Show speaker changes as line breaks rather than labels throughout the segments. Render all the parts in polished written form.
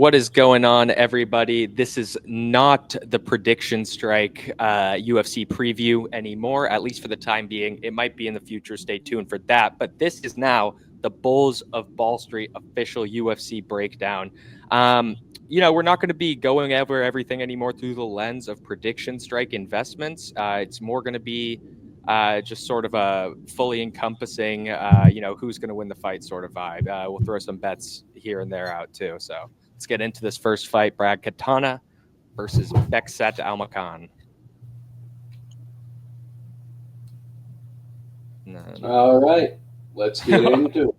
What is going on, everybody? This is not the Prediction Strike UFC preview anymore, at least for the time being. It might be in the future. Stay tuned for that. But this is now the Bulls of Ball Street official UFC breakdown. We're not going to be going over everything anymore through the lens of Prediction Strike investments. It's more going to be just sort of a fully encompassing, who's going to win the fight sort of vibe. We'll throw some bets here and there out too. So let's get into this first fight. Brad Katana versus Beksat Almakan.
All right, let's get into it.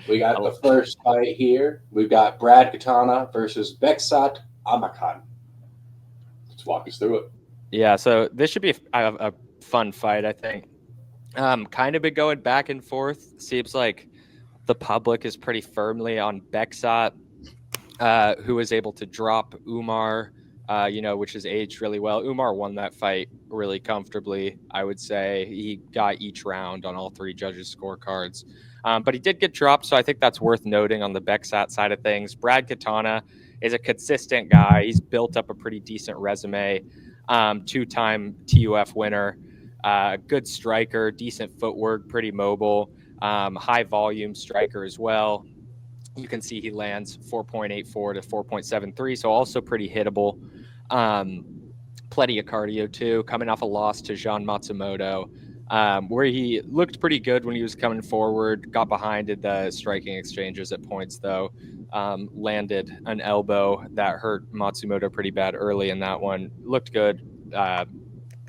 We got the first fight here. We've got Brad Katana versus Beksat Almakan. Let's walk us through it.
Yeah, so this should be a fun fight, I think. Kind of been going back and forth. Seems like the public is pretty firmly on Beksat, who was able to drop Umar, which has aged really well. Umar won that fight really comfortably, I would say. He got each round on all three judges' scorecards. But he did get dropped, so I think that's worth noting on the Beksat side of things. Brad Katana is a consistent guy. He's built up a pretty decent resume. Two-time TUF winner, good striker, decent footwork, pretty mobile, high volume striker as well. You can see he lands 4.84 to 4.73, so also pretty hittable. Plenty of cardio too, coming off a loss to Jean Matsumoto, where he looked pretty good when he was coming forward, got behind in the striking exchanges at points though. Landed an elbow that hurt Matsumoto pretty bad early in that one. Looked good.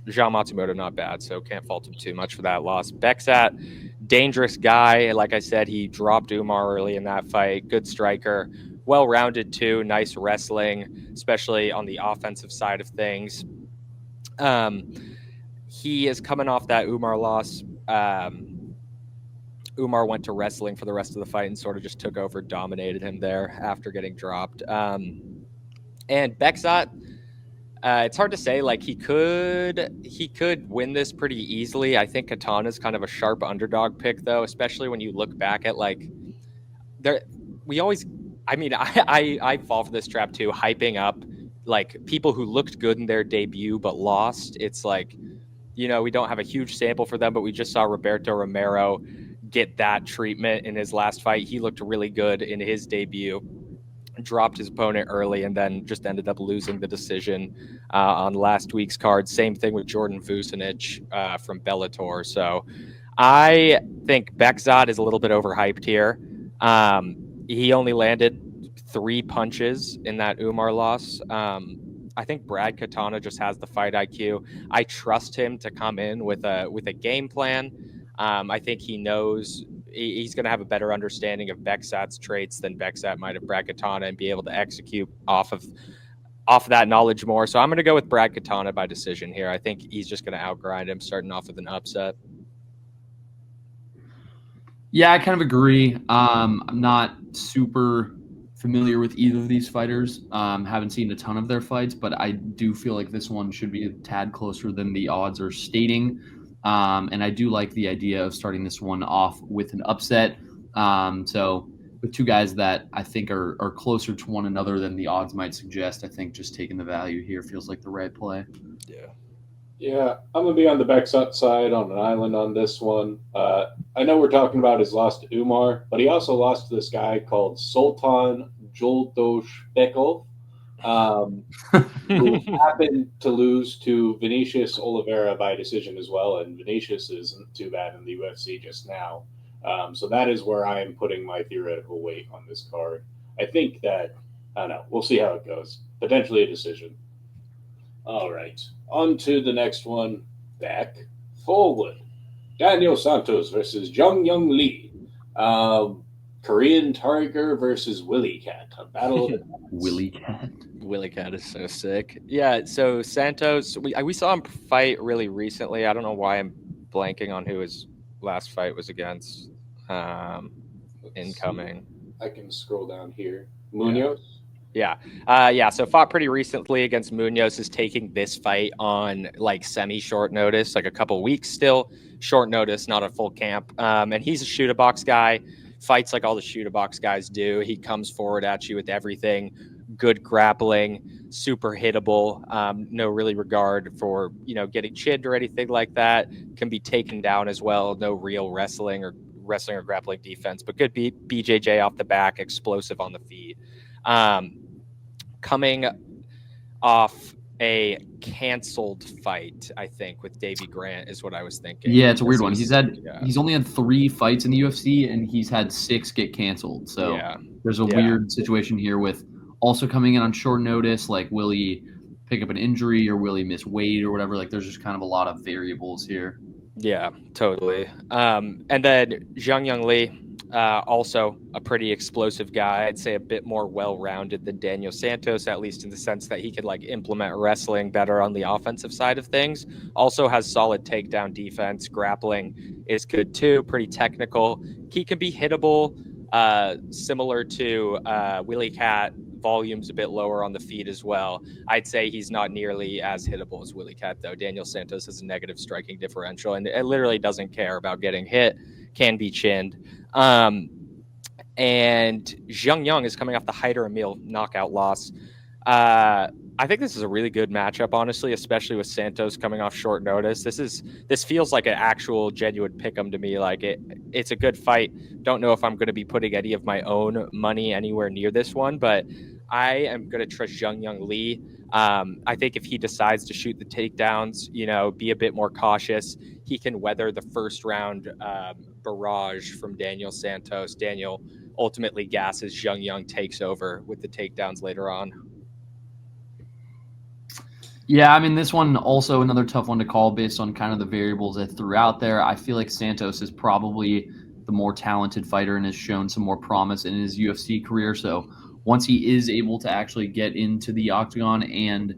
Jean Matsumoto not bad, so can't fault him too much for that loss. Beksat, dangerous guy. Like I said, he dropped Umar early in that fight. Good striker. Well-rounded too. Nice wrestling, especially on the offensive side of things. He is coming off that Umar loss. Umar went to wrestling for the rest of the fight and sort of just took over, dominated him there after getting dropped. And Beksat, it's hard to say. Like he could win this pretty easily. I think Katana's kind of a sharp underdog pick, though, especially when you look back at like there. I fall for this trap too, hyping up like people who looked good in their debut but lost. It's like, we don't have a huge sample for them, but we just saw Roberto Romero get that treatment in his last fight. He looked really good in his debut, dropped his opponent early, and then just ended up losing the decision on last week's card. Same thing with Jordan Vucinic from Bellator. So I think Beksat is a little bit overhyped here. He only landed 3 punches in that Umar loss. I think Brad Katana just has the fight IQ. I trust him to come in with a game plan. I think he knows he's going to have a better understanding of Beksat's traits than Beksat might have Brad Katana and be able to execute off of that knowledge more. So I'm going to go with Brad Katana by decision here. I think he's just going to outgrind him, starting off with an upset.
Yeah, I kind of agree. I'm not super familiar with either of these fighters. Haven't seen a ton of their fights, but I do feel like this one should be a tad closer than the odds are stating. And I do like the idea of starting this one off with an upset. So with two guys that I think are closer to one another than the odds might suggest, I think just taking the value here feels like the right play.
Yeah, I'm going to be on the Beksat side on an island on this one. I know we're talking about his loss to Umar, but he also lost to this guy called Sultan Joldoshbekov, who happened to lose to Vinicius Oliveira by decision as well, and Vinicius isn't too bad in the UFC just now. So that is where I am putting my theoretical weight on this card. I think that, I don't know, we'll see how it goes. Potentially a decision. All right, on to the next one. Back forward. Daniel Santos versus Jung Young Lee. Korean Tiger versus Willie Cat. A battle of
Willie Cat.
Willie Cat is so sick. Yeah, so Santos, we saw him fight really recently. I don't know why I'm blanking on who his last fight was against. Incoming.
I can scroll down here. Munoz?
Yeah. So fought pretty recently against Munoz, is taking this fight on like semi-short notice, like a couple weeks still. Short notice, not a full camp. And he's a shoot-a-box guy. Fights like all the shoot-a-box guys do. He comes forward at you with everything. good grappling, super hittable, no really regard for, getting chinned or anything like that. Can be taken down as well. No real wrestling or grappling defense, but good BJJ off the back, explosive on the feet. Coming off a canceled fight, I think, with Davey Grant is what I was thinking.
Yeah, it's a weird one. He's only had 3 fights in the UFC, and he's had 6 get canceled. So there's a weird situation here with also coming in on short notice. Like, will he pick up an injury or will he miss weight or whatever? Like, there's just kind of a lot of variables here.
Yeah, totally. And then Zhang Young Lee, also a pretty explosive guy. I'd say a bit more well-rounded than Daniel Santos, at least in the sense that he could implement wrestling better on the offensive side of things. Also has solid takedown defense. Grappling is good too, pretty technical. He can be hittable, similar to Willie Cat. Volume's a bit lower on the feet as well. I'd say he's not nearly as hittable as Willie Cat, though. Daniel Santos has a negative striking differential, and it literally doesn't care about getting hit, can be chinned. And Zhang Yang is coming off the Haider Emil knockout loss. I think this is a really good matchup, honestly, especially with Santos coming off short notice. This feels like an actual genuine pick'em to me. It's a good fight. Don't know if I'm going to be putting any of my own money anywhere near this one, but I am going to trust Zhang Young Lee. I think if he decides to shoot the takedowns, be a bit more cautious, he can weather the first round barrage from Daniel Santos. Daniel ultimately gasses, Zhang Young takes over with the takedowns later on.
Yeah, I mean, this one also another tough one to call based on kind of the variables I threw out there. I feel like Santos is probably the more talented fighter and has shown some more promise in his UFC career. So once he is able to actually get into the octagon and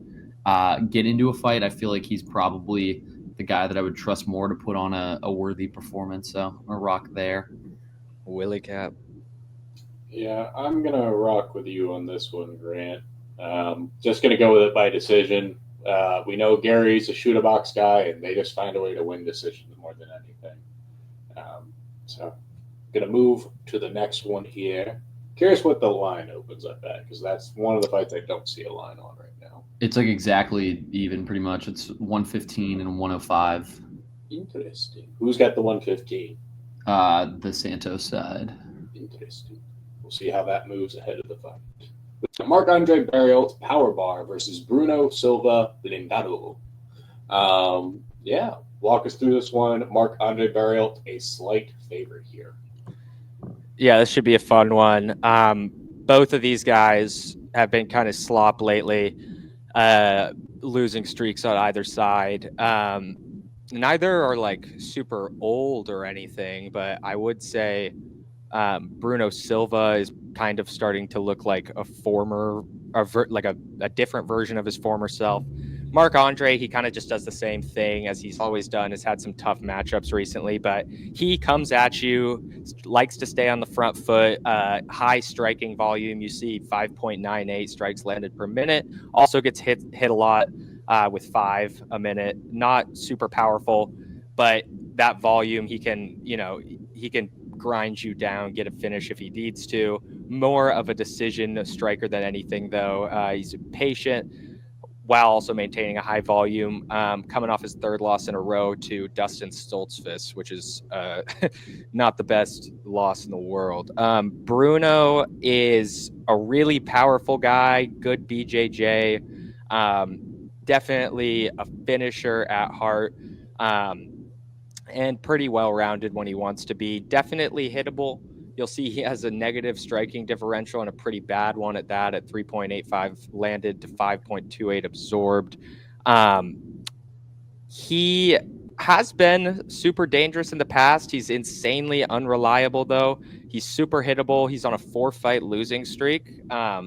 get into a fight, I feel like he's probably the guy that I would trust more to put on a worthy performance. So I'm going to rock there.
Willie Cap.
Yeah, I'm going to rock with you on this one, Grant. Just going to go with it by decision. We know Gary's a shoot-a-box guy, and they just find a way to win decisions more than anything. So going to move to the next one here. Curious what the line opens up at, because that's one of the fights I don't see a line on right now.
It's exactly even, pretty much. It's 115 and 105.
Interesting. Who's got the 115?
The Santos side.
Interesting. We'll see how that moves ahead of the fight. Marc-Andre Barriault's power bar versus Bruno Silva Blindado. Walk us through this one. Marc-Andre Barriault, a slight favorite here.
Yeah, this should be a fun one. Both of these guys have been kind of slop lately, losing streaks on either side. Neither are super old or anything, but I would say Bruno Silva is kind of starting to look like a different version of his former self. Marc-Andre, he kind of just does the same thing as he's always done, has had some tough matchups recently, but he comes at you, likes to stay on the front foot, high striking volume. You see 5.98 strikes landed per minute. Also gets hit a lot with 5 a minute. Not super powerful, but that volume, he can grind you down, get a finish if he needs to. More of a decision striker than anything, though. He's patient while also maintaining a high volume, coming off his 3rd loss in a row to Dustin Stoltzfus, which is not the best loss in the world. Bruno is a really powerful guy, good BJJ, definitely a finisher at heart, and pretty well-rounded when he wants to be. Definitely hittable. You'll see he has a negative striking differential and a pretty bad one at that, at 3.85 landed to 5.28 absorbed. He has been super dangerous in the past. He's insanely unreliable, though. He's super hittable. He's on a 4-fight losing streak. But,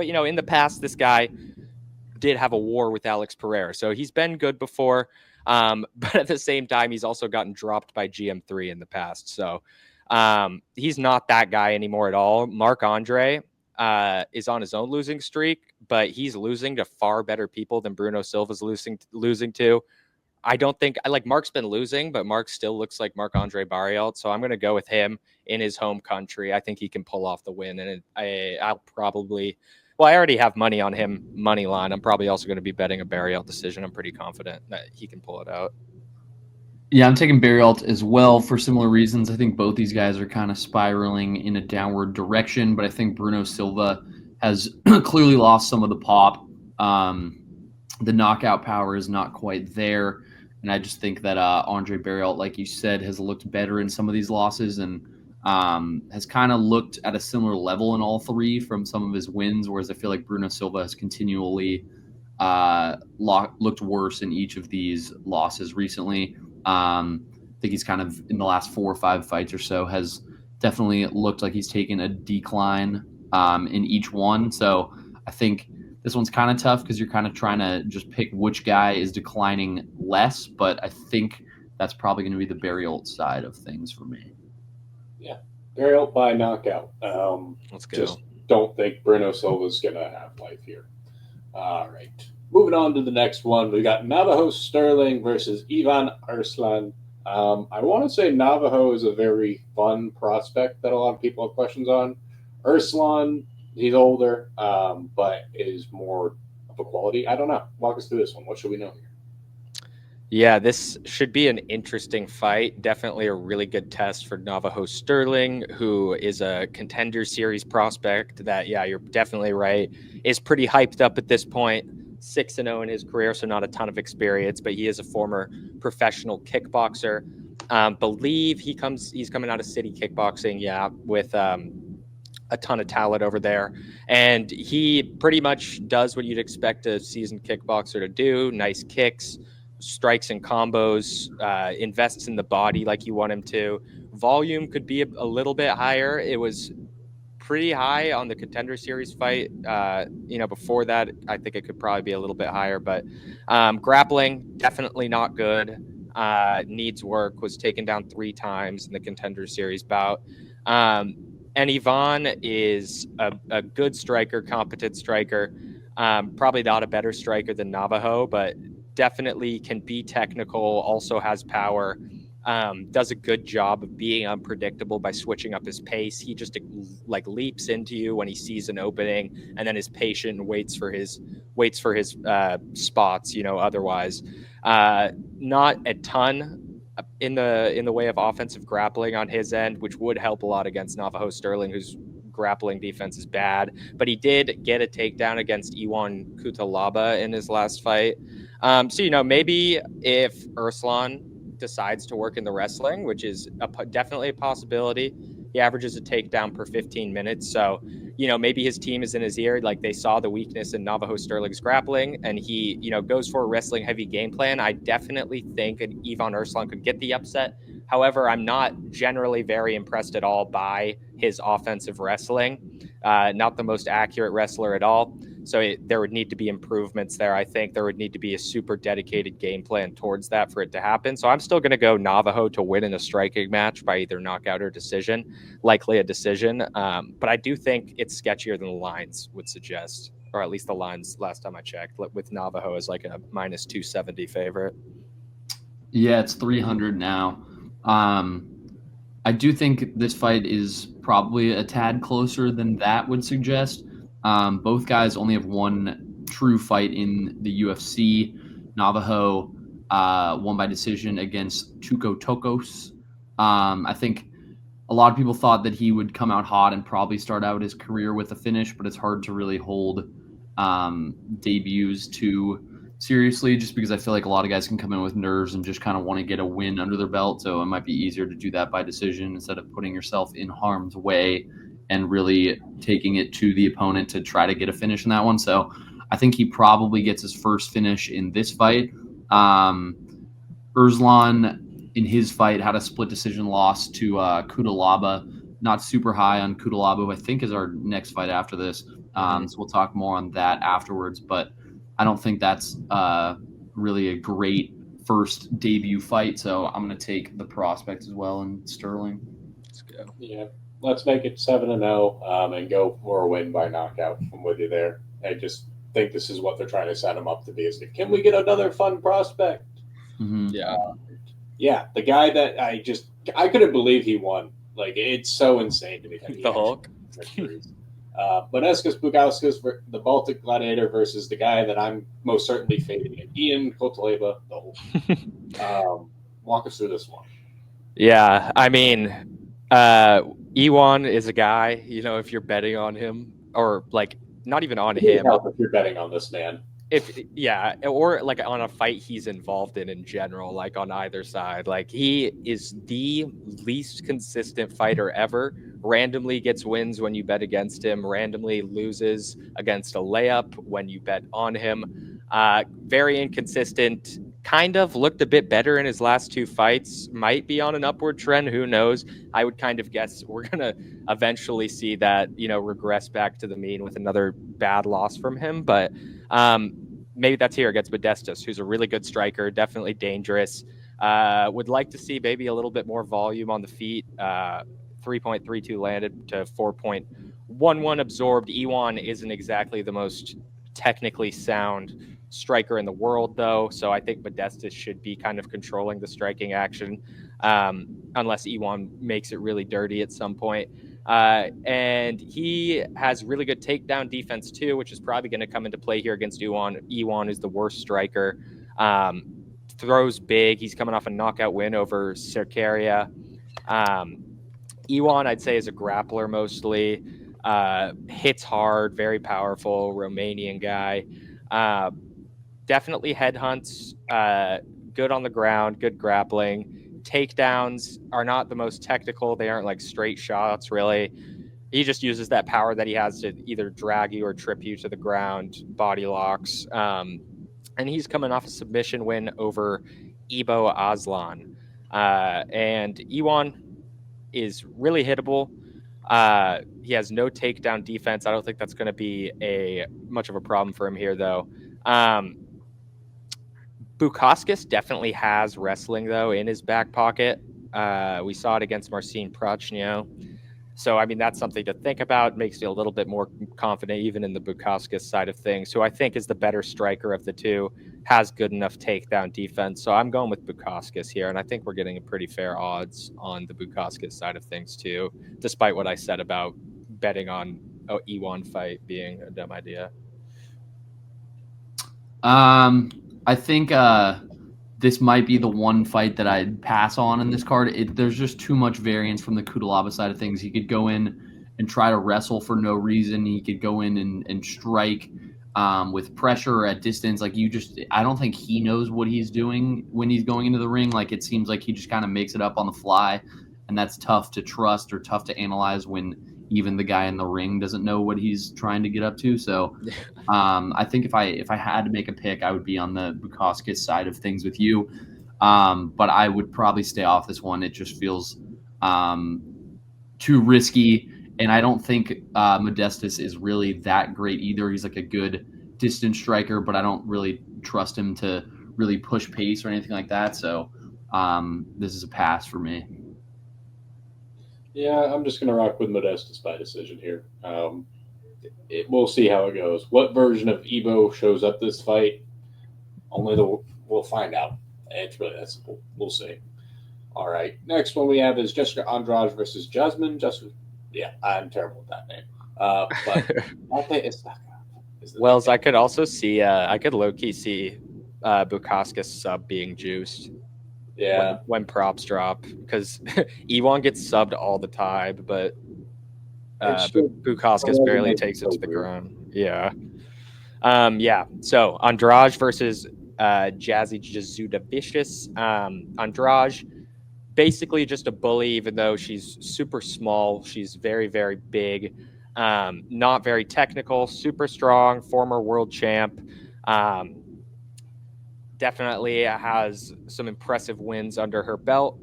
in the past, this guy did have a war with Alex Pereira. So he's been good before. But at the same time, he's also gotten dropped by GM3 in the past. So he's not that guy anymore at all. Marc-Andre is on his own losing streak, but he's losing to far better people than Bruno Silva's losing to. I don't think Mark's been losing, but Mark still looks like Marc-Andre Barriault. So I'm going to go with him in his home country. I think he can pull off the win, and I'll probably Well, I already have money on him, money line. I'm probably also going to be betting a Barriel decision. I'm pretty confident that he can pull it out.
Yeah, I'm taking Barrialt as well for similar reasons. I think both these guys are kind of spiraling in a downward direction, but I think Bruno Silva has clearly lost some of the pop. The knockout power is not quite there, and I just think that Andre Barrialt, like you said, has looked better in some of these losses and has kind of looked at a similar level in all three from some of his wins, whereas I feel like Bruno Silva has continually looked worse in each of these losses recently. I think he's kind of in the last 4 or 5 fights or so has definitely looked like he's taken a decline in each one. So I think this one's kind of tough because you're kind of trying to just pick which guy is declining less. But I think that's probably going to be the Barrialt side of things for me.
Yeah, Barrialt by knockout.
Let's go.
Just don't think Bruno Silva's going to have life here. All right. Moving on to the next one, we got Navajo Sterling versus Ivan Arslan. I want to say Navajo is a very fun prospect that a lot of people have questions on. Arslan, he's older, but is more of a quality. I don't know. Walk us through this one. What should we know here?
Yeah, this should be an interesting fight. Definitely a really good test for Navajo Sterling, who is a Contender Series prospect that, yeah, you're definitely right, is pretty hyped up at this point. 6-0 in his career, so not a ton of experience, but he is a former professional kickboxer. Believe he's coming out of City Kickboxing, yeah, with a ton of talent over there. And he pretty much does what you'd expect a seasoned kickboxer to do. Nice kicks, strikes and combos, invests in the body like you want him to. Volume could be a little bit higher. It was pretty high on the Contender Series fight. Before that, I think it could probably be a little bit higher, but grappling, definitely not good. Needs work, was taken down 3 times in the Contender Series bout. And Ivan is a good striker, competent striker. Probably not a better striker than Navajo, but definitely can be technical, also has power. Does a good job of being unpredictable by switching up his pace. He just leaps into you when he sees an opening, and then is patient and waits for his spots. Otherwise, not a ton in the way of offensive grappling on his end, which would help a lot against Navajo Sterling, whose grappling defense is bad. But he did get a takedown against Iwan Kutalaba in his last fight. So maybe if Arslan decides to work in the wrestling, which is definitely a possibility. He averages a takedown per 15 minutes. So, maybe his team is in his ear. Like they saw the weakness in Navajo Sterling's grappling and he, goes for a wrestling heavy game plan. I definitely think an Ivan Arslan could get the upset. However, I'm not generally very impressed at all by his offensive wrestling. Not the most accurate wrestler at all. So there would need to be improvements there. I think there would need to be a super dedicated game plan towards that for it to happen. So I'm still going to go Navajo to win in a striking match by either knockout or decision, likely a decision. But I do think it's sketchier than the lines would suggest, or at least the lines last time I checked, with Navajo as like a minus 270 favorite.
Yeah, it's 300 now. I do think this fight is probably a tad closer than that would suggest. Both guys only have one true fight in the UFC. Navajo won by decision against Tuco Tokos. I think a lot of people thought that he would come out hot and probably start out his career with a finish, but it's hard to really hold debuts too seriously just because I feel like a lot of guys can come in with nerves and just kind of want to get a win under their belt. So it might be easier to do that by decision instead of putting yourself in harm's way and really taking it to the opponent to try to get a finish in that one. So I think he probably gets his first finish in this fight. Arslan in his fight had a split decision loss to Kutalaba. Not super high on Kutalaba, who I think is our next fight after this. So we'll talk more on that afterwards. But I don't think that's really a great first debut fight. So I'm going to take the prospect as well in Sterling.
Let's go.
Yeah. Let's make it 7-0 and go for a win by knockout. I'm with you there. I just think this is what they're trying to set him up to be. Is can we get another fun prospect?
Mm-hmm.
Yeah. The guy that I couldn't believe he won. Like, it's so insane to me.
The Hulk.
Modestas Bukauskas, the Baltic Gladiator, versus the guy that I'm most certainly fading it, Ian Koteleva, the whole. Walk us through this one.
Yeah, I mean, Iwan is a guy, if you're betting on him, or like not even on him,
Help if you're betting on this man.
or like on a fight he's involved in general, like on either side. Like, he is the least consistent fighter ever. Randomly gets wins when you bet against him, randomly loses against a layup when you bet on him. Very inconsistent. Kind of looked a bit better in his last two fights. Might be on an upward trend. Who knows? I would kind of guess we're going to eventually see that, regress back to the mean with another bad loss from him. But maybe that's here against Modestas, who's a really good striker, definitely dangerous. Would like to see maybe a little bit more volume on the feet. 3.32 landed to 4.11 absorbed. Iwan isn't exactly the most technically sound striker in the world, though, so I think Modestas should be kind of controlling the striking action, unless Iwan makes it really dirty at some point. And he has really good takedown defense too, which is probably going to come into play here against Iwan. Iwan is the worst striker. Throws big. He's coming off a knockout win over Cercaria. Iwan, I'd say, is a grappler mostly. Hits hard, very powerful, Romanian guy. Definitely headhunts, good on the ground, good grappling. Takedowns are not the most technical. They aren't like straight shots, really. He just uses that power that he has to either drag you or trip you to the ground, body locks. And he's coming off a submission win over Ibo Aslan. And Iwan is really hittable. He has no takedown defense. I don't think that's going to be much of a problem for him here, though. Bukauskas definitely has wrestling, though, in his back pocket. We saw it against Marcin Prachnio. So, I mean, that's something to think about. Makes me a little bit more confident even in the Bukauskas side of things, who I think is the better striker of the two, has good enough takedown defense. So I'm going with Bukauskas here, and I think we're getting a pretty fair odds on the Bukauskas side of things too, despite what I said about betting on an Iwan fight being a dumb idea.
I think this might be the one fight that I'd pass on in this card. There's just too mumuch variance from the Cutelaba side of things. He could go in and try to wrestle for no reason. He could go in and strike with pressure or at distance. Like, I don't think he knows what he's doing when he's going into the ring. Like, it seems like he just kind of makes it up on the fly, and that's tough to trust or tough to analyze when even the guy in the ring doesn't know what he's trying to get up to. So I think if I had to make a pick, I would be on the Bukauskas side of things with you. But I would probably stay off this one. It just feels too risky. And I don't think Modestas is really that great either. He's like a good distance striker, but I don't really trust him to really push pace or anything like that. So this is a pass for me.
Yeah, I'm just going to rock with Modestas by decision here. We'll see how it goes. What version of Ibo shows up this fight? We'll find out. It's really that simple. We'll see. All right. Next one we have is Jessica Andrade versus Jasmine. Yeah, I'm terrible with that name. But I think it's not gonna.
Wells, I could also see. I could low key see Bukauskas sub being juiced.
Yeah.
When props drop, because Iwan gets subbed all the time, but Bukauskas barely takes it to the ground. Yeah. So Andrade versus Jazzy Jazudavicius. Andrade, basically just a bully, even though she's super small. She's very, very big. Not very technical, super strong, former world champ. Definitely has some impressive wins under her belt.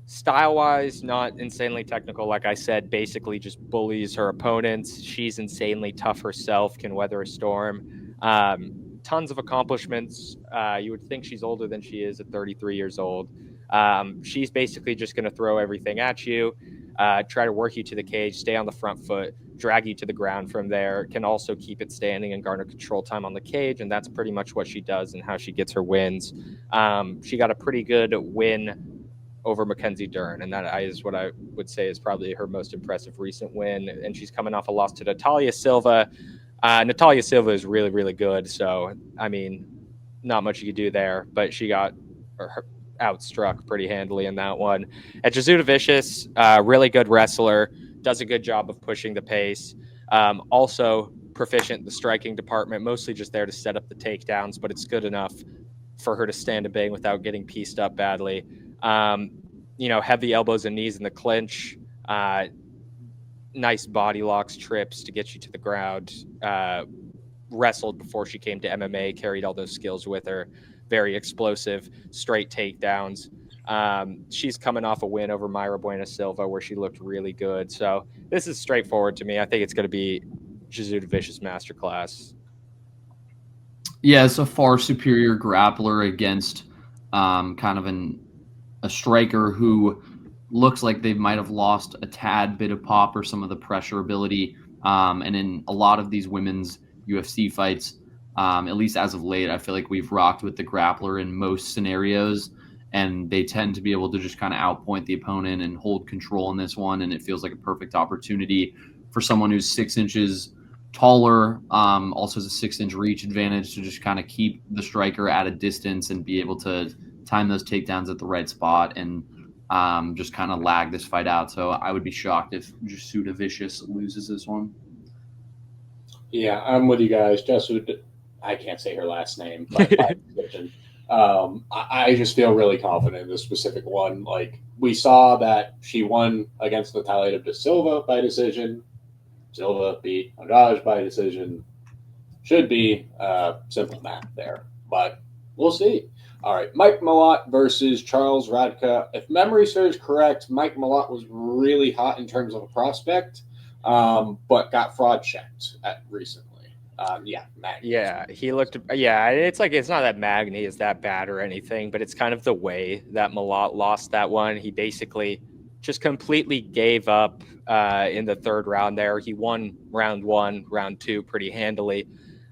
Style-wise, not insanely technical, like I said, basically just bullies her opponents. She's insanely tough herself, can weather a storm. Tons of accomplishments. You would think she's older than she is at 33 years old. She's basically just going to throw everything at you, try to work you to the cage, stay on the front foot, drag you to the ground from there, can also keep it standing and garner control time on the cage, and that's pretty much what she does and how she gets her wins. She got a pretty good win over Mackenzie Dern, and that is what I would say is probably her most impressive recent win. And she's coming off a loss to Natalia Silva. Natalia Silva is really, really good. So, I mean, not much you could do there, but she got outstruck pretty handily in that one. And Jesuda Vicious, really good wrestler, does a good job of pushing the pace. Also proficient in the striking department, mostly just there to set up the takedowns, but it's good enough for her to stand and bang without getting pieced up badly. Heavy elbows and knees in the clinch, nice body locks, trips to get you to the ground. Wrestled before she came to MMA, carried all those skills with her. Very explosive, straight takedowns. She's coming off a win over Mayra Buena Silva where she looked really good. So this is straightforward to me. I think it's going to be Jesuda Vicious masterclass.
Yeah, it's a far superior grappler against kind of a striker who looks like they might have lost a tad bit of pop or some of the pressure ability. And in a lot of these women's UFC fights, at least as of late, I feel like we've rocked with the grappler in most scenarios, and they tend to be able to just kind of outpoint the opponent and hold control in this one. And it feels like a perfect opportunity for someone who's 6 inches taller, also has a 6-inch reach advantage to just kind of keep the striker at a distance and be able to time those takedowns at the right spot and just kind of lag this fight out. So I would be shocked if Jesuda Vicious loses this one.
Yeah, I'm with you guys. Jesuda, I can't say her last name, but by decision. I just feel really confident in this specific one. Like, we saw that she won against Natalia de Silva by decision. Silva beat Andrade by decision. Should be simple math there, but we'll see. All right, Mike Malott versus Charles Radka. If memory serves correct, Mike Malott was really hot in terms of a prospect, but got fraud checked recently. Magny.
Yeah, he looked. Yeah, it's like it's not that Magny is that bad or anything, but it's kind of the way that Malott lost that one. He basically just completely gave up in the third round there. He won round 1, round 2 pretty handily,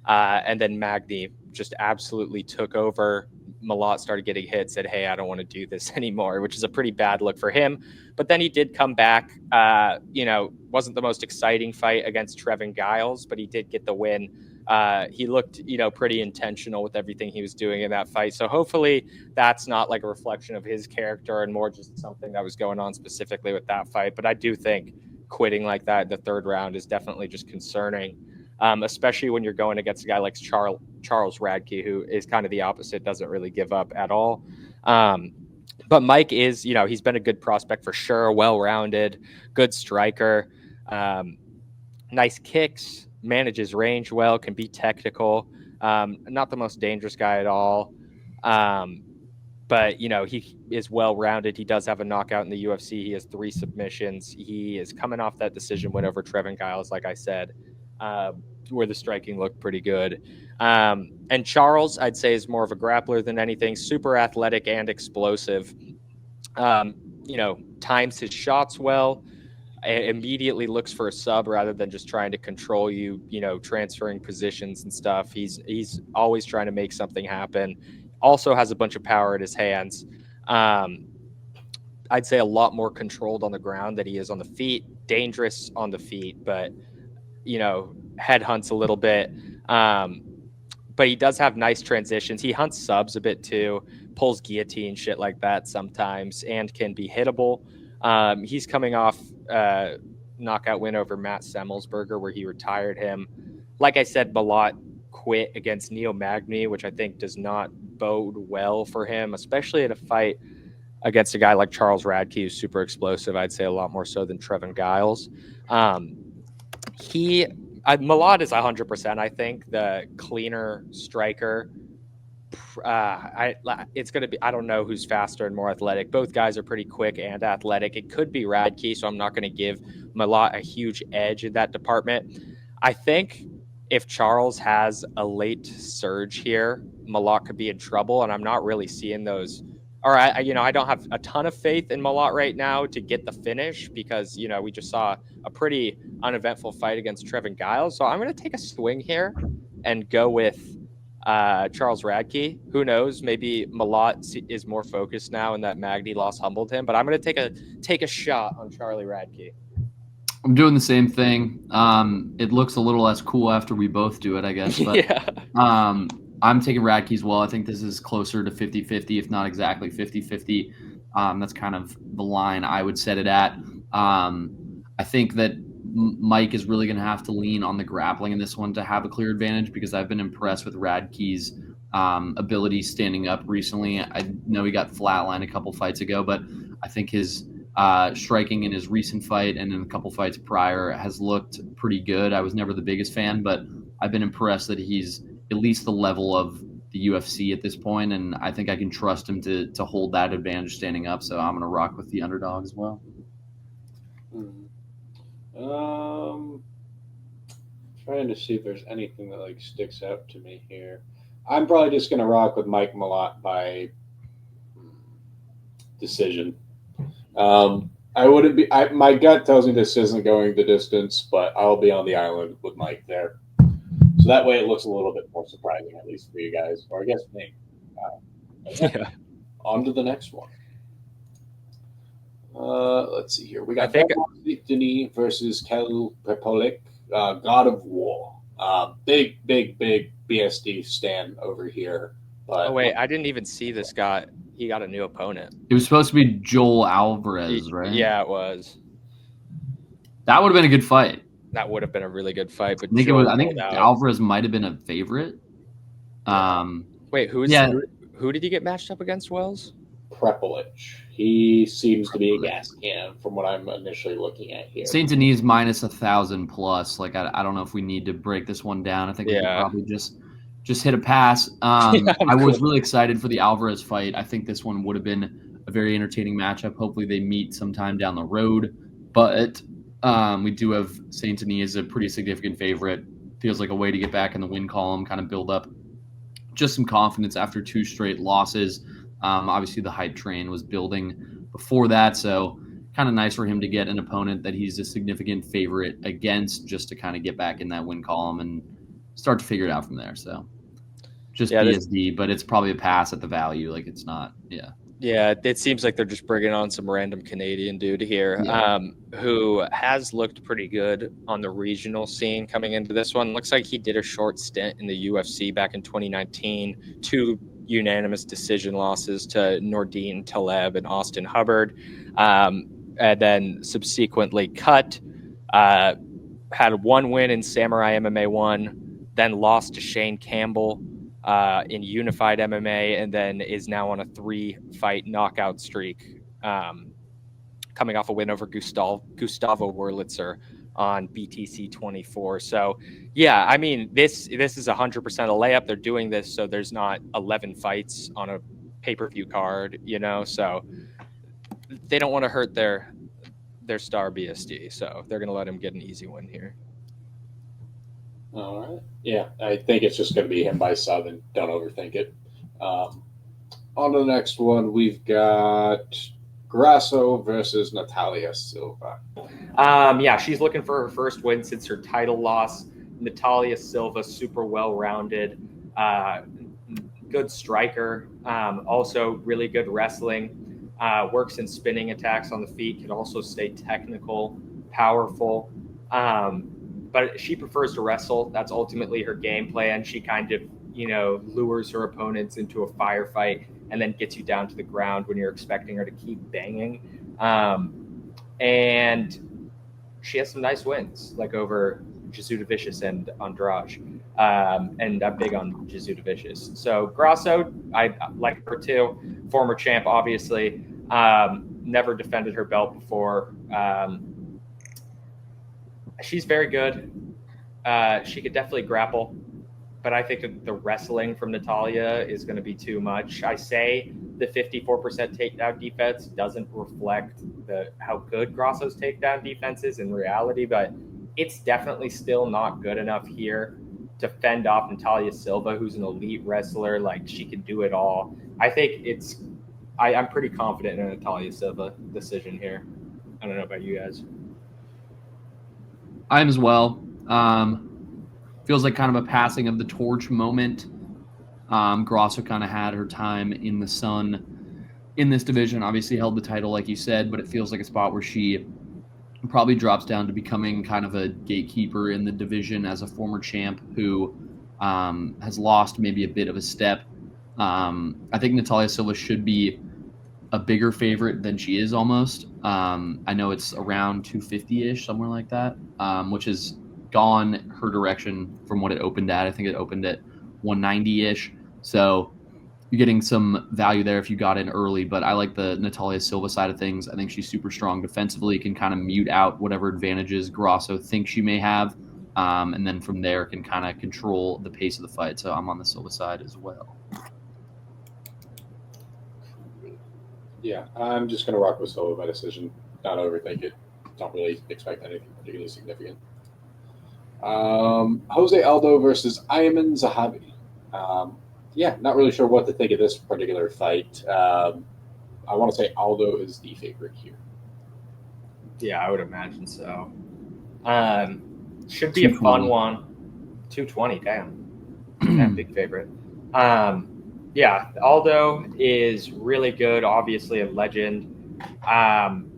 and then Magny just absolutely took over. Malott started getting hit, said, "Hey, I don't want to do this anymore," which is a pretty bad look for him. But then he did come back. Wasn't the most exciting fight against Trevin Giles, but he did get the win. He looked, pretty intentional with everything he was doing in that fight. So hopefully that's not like a reflection of his character and more just something that was going on specifically with that fight. But I do think quitting like that in the third round is definitely just concerning. Especially when you're going against a guy like Charles Radke, who is kind of the opposite, doesn't really give up at all. But Mike is, he's been a good prospect for sure, well-rounded, good striker, nice kicks, manages range well, can be technical, not the most dangerous guy at all. But, he is well-rounded. He does have a knockout in the UFC. He has 3 submissions. He is coming off that decision win over Trevin Giles, like I said, where the striking looked pretty good. And Charles, I'd say, is more of a grappler than anything, super athletic and explosive. Times his shots well, immediately looks for a sub rather than just trying to control you, transferring positions and stuff. He's always trying to make something happen. Also has a bunch of power at his hands. I'd say a lot more controlled on the ground than he is on the feet. Dangerous on the feet, but head hunts a little bit. But he does have nice transitions. He hunts subs a bit too, pulls guillotine, shit like that sometimes, and can be hittable. He's coming off knockout win over Matt Semmelsberger, where he retired him. Like I said, Malott quit against Neil Magny, which I think does not bode well for him, especially in a fight against a guy like Charles Radke, who's super explosive. I'd say a lot more so than Trevin Giles. Malott is 100%, I think, the cleaner striker. It's going to be, I don't know who's faster and more athletic. Both guys are pretty quick and athletic. It could be Radke, so I'm not going to give Malott a huge edge in that department. I think if Charles has a late surge here, Malott could be in trouble, and I'm not really seeing those. Or I don't have a ton of faith in Malott right now to get the finish because, we just saw a pretty uneventful fight against Trevin Giles. So I'm going to take a swing here and go with Charles Radke. Who knows? Maybe Malott is more focused now, and that Magny loss humbled him. But I'm going to take a shot on Charlie Radke.
I'm doing the same thing. It looks a little less cool after we both do it, I guess. But
Yeah.
I'm taking Radke as well. I think this is closer to 50-50, if not exactly 50-50. That's kind of the line I would set it at. I think that Mike is really going to have to lean on the grappling in this one to have a clear advantage, because I've been impressed with Radke's ability standing up recently. I know he got flatlined a couple fights ago, but I think his striking in his recent fight and in a couple fights prior has looked pretty good. I was never the biggest fan, but I've been impressed that he's at least the level of the UFC at this point, and I think I can trust him to hold that advantage standing up. So I'm going to rock with the underdog as well.
Trying to see if there's anything that like sticks out to me here. I'm probably just going to rock with Mike Malott by decision. I wouldn't be. My gut tells me this isn't going the distance, but I'll be on the island with Mike there. So that way, it looks a little bit more surprising, at least for you guys, or I guess me.
Yeah.
On to the next one. Let's see here. We got Denis versus Kel Pepolik, God of War. Big BSD stand over here. But,
oh wait, I didn't even see this guy. He got a new opponent.
It was supposed to be Joel Alvarez, right?
Yeah, it was.
That would have been a good fight.
That would have been a really good fight, but
I think Alvarez might have been a favorite.
Wait, who did he get matched up against, Wells?
Prepolich. He seems to be a gas can from what I'm initially looking at here.
St. Denis minus 1,000 plus. Like I don't know if we need to break this one down. I think we can probably just hit a pass. I was really excited for the Alvarez fight. I think this one would have been a very entertaining matchup. Hopefully they meet sometime down the road. But we do have St. Denis as a pretty significant favorite. Feels like a way to get back in the win column, kind of build up just some confidence after 2 straight losses. Obviously, the hype train was building before that, so kind of nice for him to get an opponent that he's a significant favorite against, just to kind of get back in that win column and start to figure it out from there. So just BSD, but it's probably a pass at the value. Like it's not,
Yeah, it seems like they're just bringing on some random Canadian dude here who has looked pretty good on the regional scene coming into this one. Looks like he did a short stint in the UFC back in 2019, 2 unanimous decision losses to Nordine Taleb and Austin Hubbard, and then subsequently cut, had 1 win in Samurai MMA 1, then lost to Shane Campbell in Unified MMA, and then is now on a 3-fight knockout streak, coming off a win over Gustavo Wurlitzer on BTC 24. So, yeah, I mean, this is 100% a layup. They're doing this so there's not 11 fights on a pay-per-view card, so they don't want to hurt their star BSD, so they're going to let him get an easy win here.
All right. Yeah, I think it's just going to be him by sub, and don't overthink it. On to the next one, we've got Grasso versus Natalia Silva.
Yeah, she's looking for her first win since her title loss. Natalia Silva, super well-rounded, good striker, also really good wrestling, works in spinning attacks on the feet, can also stay technical, powerful. But she prefers to wrestle. That's ultimately her game plan. She kind of, lures her opponents into a firefight and then gets you down to the ground when you're expecting her to keep banging. And she has some nice wins, like over Jasudavicius and Andrade. And I'm big on Jasudavicius. So Grasso, I like her too. Former champ, obviously. Never defended her belt before. She's very good. She could definitely grapple, but I think that the wrestling from Natalia is going to be too much. I say the 54% takedown defense doesn't reflect how good Grasso's takedown defense is in reality, but it's definitely still not good enough here to fend off Natalia Silva, who's an elite wrestler. Like, she can do it all. I think I'm pretty confident in a Natalia Silva decision here. I don't know about you guys.
I am as well. Feels like kind of a passing of the torch moment Grasso kind of had her time in the sun in this division, obviously held the title, like you said, but it feels like a spot where she probably drops down to becoming kind of a gatekeeper in the division as a former champ who has lost maybe a bit of a step. I think Natalia Silva should be a bigger favorite than she is almost. I know it's around 250-ish, somewhere like that, which has gone her direction from what it opened at. I think it opened at 190-ish. So you're getting some value there if you got in early, but I like the Natalia Silva side of things. I think she's super strong defensively, can kind of mute out whatever advantages Grasso thinks she may have, and then from there can kind of control the pace of the fight. So I'm on the Silva side as well.
Yeah, I'm just going to rock with Silva by decision. Not overthink it. Don't really expect anything particularly significant. Jose Aldo versus Ayman Zahabi. Yeah, not really sure what to think of this particular fight. I want to say Aldo is the favorite here.
Yeah, I would imagine so. Should be a fun one. 220, damn, big favorite. Yeah, Aldo is really good, obviously a legend.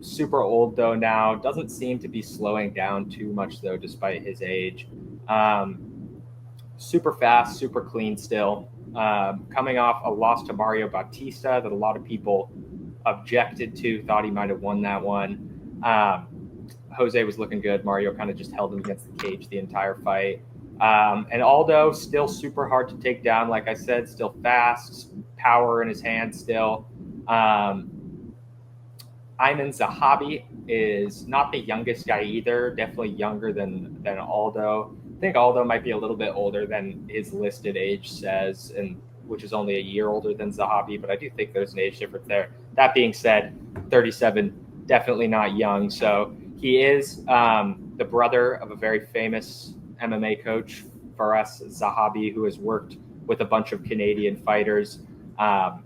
Super old though now, doesn't seem to be slowing down too much though, despite his age. Super fast, super clean still. Coming off a loss to Mario Bautista that a lot of people objected to, thought he might have won that one. Jose was looking good. Mario kind of just held him against the cage the entire fight. And Aldo, still super hard to take down. Like I said, still fast, power in his hands still. Ayman Zahabi is not the youngest guy either. Definitely younger than Aldo. I think Aldo might be a little bit older than his listed age says, and which is only a year older than Zahabi, but I do think there's an age difference there. That being said, 37, definitely not young. So he is the brother of a very famous MMA coach for us, Zahabi, who has worked with a bunch of Canadian fighters.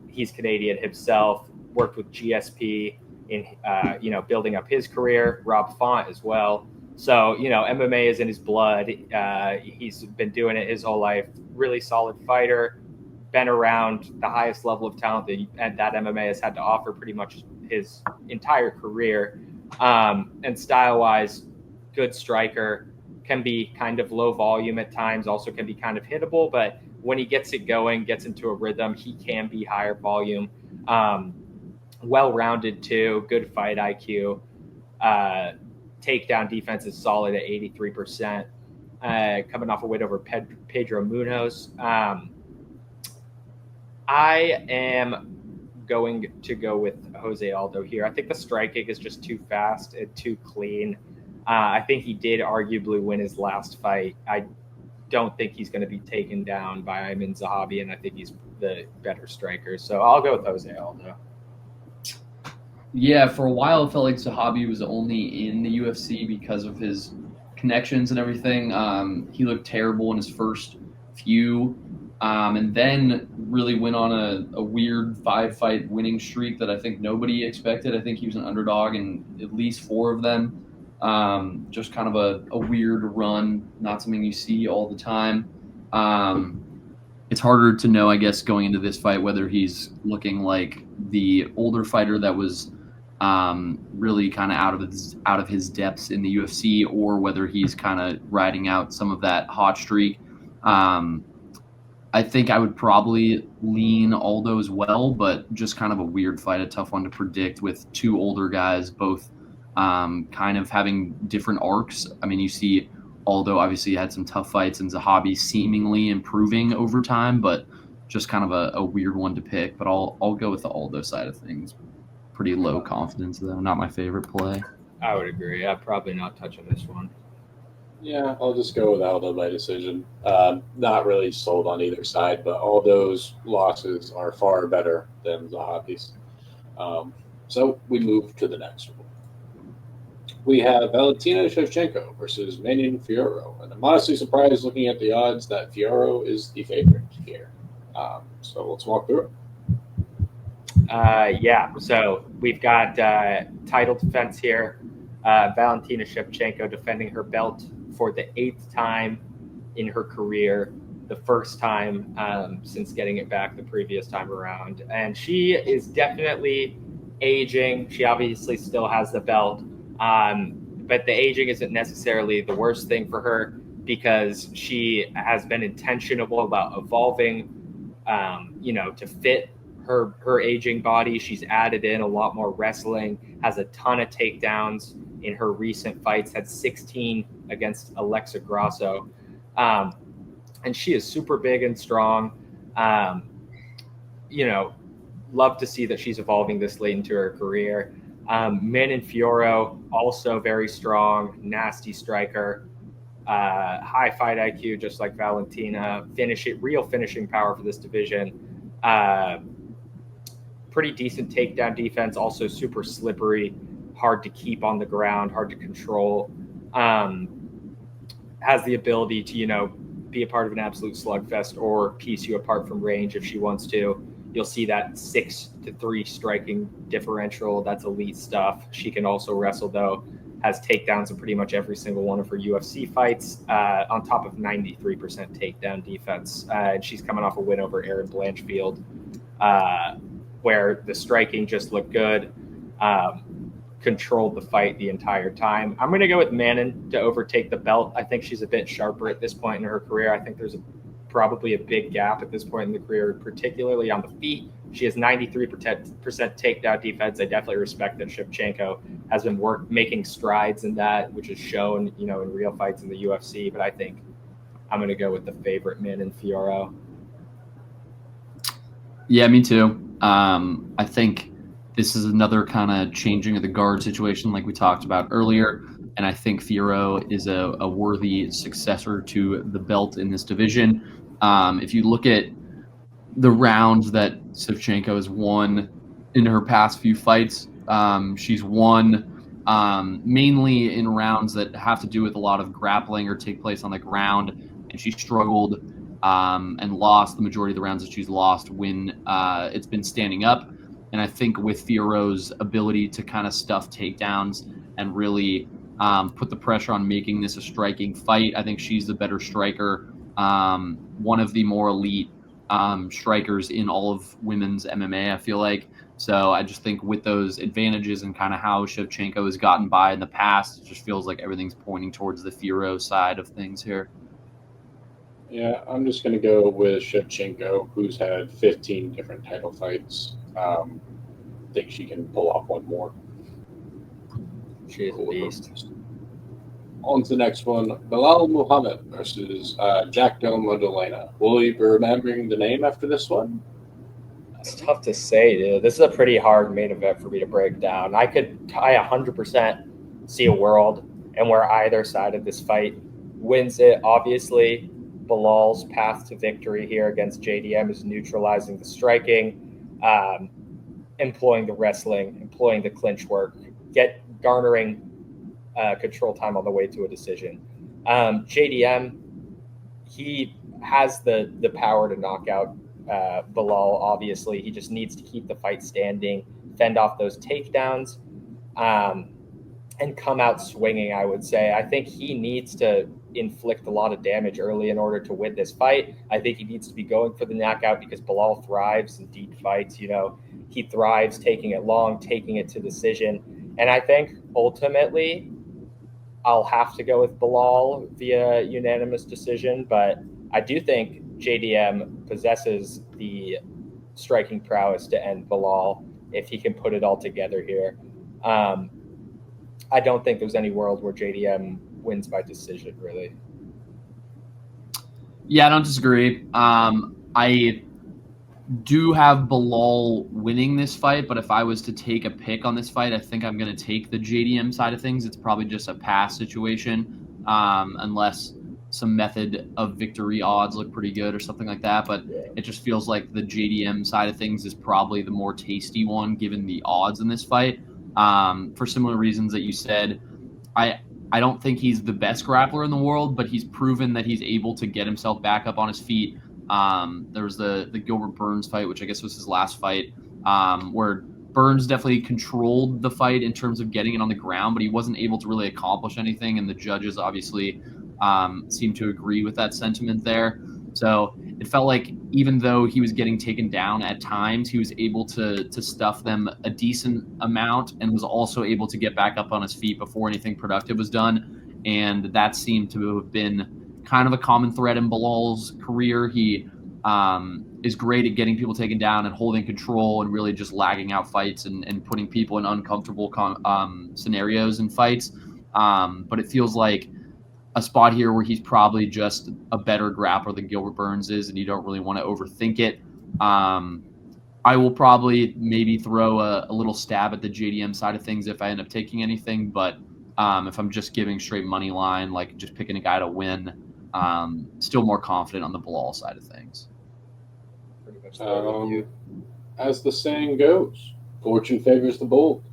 He's Canadian himself, worked with GSP in building up his career, Rob Font as well. So, MMA is in his blood. He's been doing it his whole life. Really solid fighter, been around the highest level of talent that MMA has had to offer pretty much his entire career. And style-wise, good striker, can be kind of low volume at times, also can be kind of hittable, but when he gets it going, gets into a rhythm, he can be higher volume. Well-rounded too, good fight IQ. Takedown defense is solid at 83%. Coming off a win over Pedro Munoz. I am going to go with Jose Aldo here. I think the striking is just too fast and too clean. I think he did arguably win his last fight. I don't think he's going to be taken down by Ayman Zahabi, and I think he's the better striker. So I'll go with Jose Aldo.
Yeah, for a while it felt like Zahabi was only in the UFC because of his connections and everything. He looked terrible in his first few, and then really went on a weird 5-fight winning streak that I think nobody expected. I think he was an underdog in at least 4 of them. Just kind of a weird run, not something you see all the time. It's harder to know, I guess, going into this fight whether he's looking like the older fighter that was really kind of out of his depths in the UFC, or whether he's kind of riding out some of that hot streak. I think I would probably lean Aldo as well, but just kind of a weird fight, a tough one to predict with 2 older guys, both kind of having different arcs. I mean, you see Aldo obviously had some tough fights and Zahabi seemingly improving over time, but just kind of a weird one to pick. But I'll go with the Aldo side of things. Pretty low confidence, though. Not my favorite play.
I would agree. I'm probably not touching this one.
Yeah, I'll just go with Aldo by decision. Not really sold on either side, but Aldo's losses are far better than Zahabi's. So we move to the next one. We have Valentina Shevchenko versus Manon Fiorot. And I'm honestly surprised looking at the odds that Fiorot is the favorite here. So let's walk through it.
Yeah, so we've got title defense here. Valentina Shevchenko defending her belt for the 8th time in her career. the first time since getting it back the previous time around. And she is definitely aging. She obviously still has the belt, but the aging isn't necessarily the worst thing for her because she has been intentional about evolving, to fit her aging body. She's added in a lot more wrestling, has a ton of takedowns in her recent fights, had 16 against Alexa Grasso. And she is super big and strong. Love to see that she's evolving this late into her career. Manon Fiorot, also very strong, nasty striker, high fight IQ, just like Valentina. Real finishing power for this division. Pretty decent takedown defense, also super slippery, hard to keep on the ground, hard to control. Has the ability to, be a part of an absolute slugfest or piece you apart from range if she wants to. You'll see that 6-3 striking differential. That's elite stuff. She can also wrestle, though. Has takedowns in pretty much every single one of her UFC fights, on top of 93% takedown defense. And she's coming off a win over Erin Blanchfield, where the striking just looked good. Controlled the fight the entire time. I'm going to go with Manon to overtake the belt. I think she's a bit sharper at this point in her career. I think there's probably a big gap at this point in the career, particularly on the feet. She has 93% takedown defense. I definitely respect that Shevchenko has been making strides in that, which is shown, in real fights in the UFC. But I think I'm going to go with the favorite Manon Fiorot.
Yeah, me too. I think this is another kind of changing of the guard situation like we talked about earlier. And I think Fiorot is a worthy successor to the belt in this division. If you look at the rounds that Shevchenko has won in her past few fights, she's won mainly in rounds that have to do with a lot of grappling or take place on the ground. And she struggled and lost the majority of the rounds that she's lost when it's been standing up. And I think with Fiorot's ability to kind of stuff takedowns and really put the pressure on making this a striking fight, I think she's the better striker, one of the more elite strikers in all of women's MMA, I feel like. So I just think with those advantages and kind of how Shevchenko has gotten by in the past, it just feels like everything's pointing towards the Fiorot side of things here.
Yeah, I'm just going to go with Shevchenko, who's had 15 different title fights. I think she can pull off one more.
She's a beast.
On to the next one. Belal Muhammad versus Jack Della Maddalena. Will you be remembering the name after this one?
It's tough to say, dude. This is a pretty hard main event for me to break down. I 100% see a world and where either side of this fight wins it. Obviously, Belal's path to victory here against JDM is neutralizing the striking, employing the wrestling, employing the clinch work, garnering control time on the way to a decision. JDM, he has the power to knock out Belal. Obviously, he just needs to keep the fight standing, fend off those takedowns, and come out swinging, I would say. I think he needs to inflict a lot of damage early in order to win this fight. I think he needs to be going for the knockout because Belal thrives in deep fights. He thrives taking it long, taking it to decision. And I think ultimately I'll have to go with Belal via unanimous decision, but I do think JDM possesses the striking prowess to end Belal if he can put it all together here. I don't think there's any world where JDM wins by decision, really.
Yeah, I don't disagree. I do have Belal winning this fight, but if I was to take a pick on this fight, I think I'm going to take the JDM side of things. It's probably just a pass situation, unless some method of victory odds look pretty good or something like that. But it just feels like the JDM side of things is probably the more tasty one given the odds in this fight. For similar reasons that you said, I don't think he's the best grappler in the world, but he's proven that he's able to get himself back up on his feet. There was the Gilbert Burns fight, which I guess was his last fight, where Burns definitely controlled the fight in terms of getting it on the ground, but he wasn't able to really accomplish anything, and the judges obviously seem to agree with that sentiment there. So it felt like even though he was getting taken down at times, he was able to stuff them a decent amount and was also able to get back up on his feet before anything productive was done. And that seemed to have been kind of a common thread in Belal's career. He is great at getting people taken down and holding control and really just lagging out fights and putting people in uncomfortable scenarios and fights. But it feels like a spot here where he's probably just a better grappler than Gilbert Burns is, and you don't really want to overthink it. I will probably maybe throw a little stab at the JDM side of things if I end up taking anything, but if I'm just giving straight money line, like just picking a guy to win, still more confident on the Belal side of things.
Pretty much there with you.
As the saying goes, fortune favors the bold.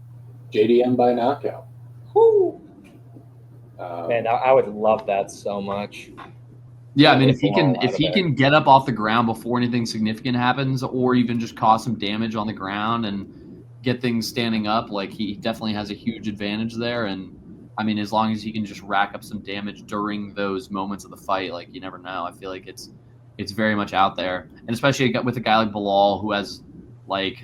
JDM by knockout. Woo!
Man, I would love that so much.
Yeah, I mean, if he can get up off the ground before anything significant happens, or even just cause some damage on the ground and get things standing up, like he definitely has a huge advantage there. And I mean, as long as he can just rack up some damage during those moments of the fight, like you never know. I feel like it's very much out there, and especially with a guy like Belal who has like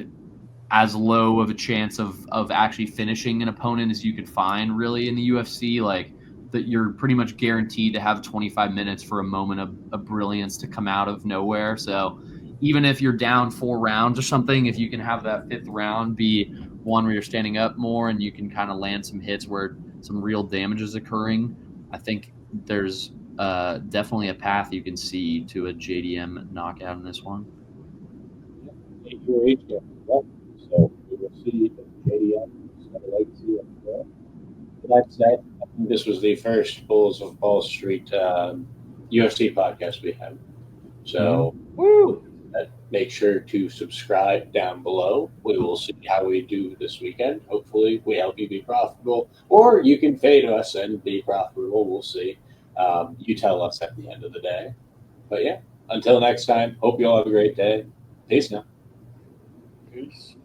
as low of a chance of actually finishing an opponent as you could find really in the UFC, like that you're pretty much guaranteed to have 25 minutes for a moment of brilliance to come out of nowhere. So even if you're down 4 rounds or something, if you can have that 5th round be one where you're standing up more and you can kind of land some hits where some real damage is occurring, I think there's definitely a path you can see to a JDM knockout in this one.
Your age gap is up, so we will see if JDM is going to legacy of the That said, I think this was the first Bulls of Wall Street UFC podcast we had. So, make sure to subscribe down below. We will see how we do this weekend. Hopefully, we help you be profitable, or you can fade us and be profitable. We'll see. You tell us at the end of the day. But yeah, until next time, hope you all have a great day. Peace now.
Peace.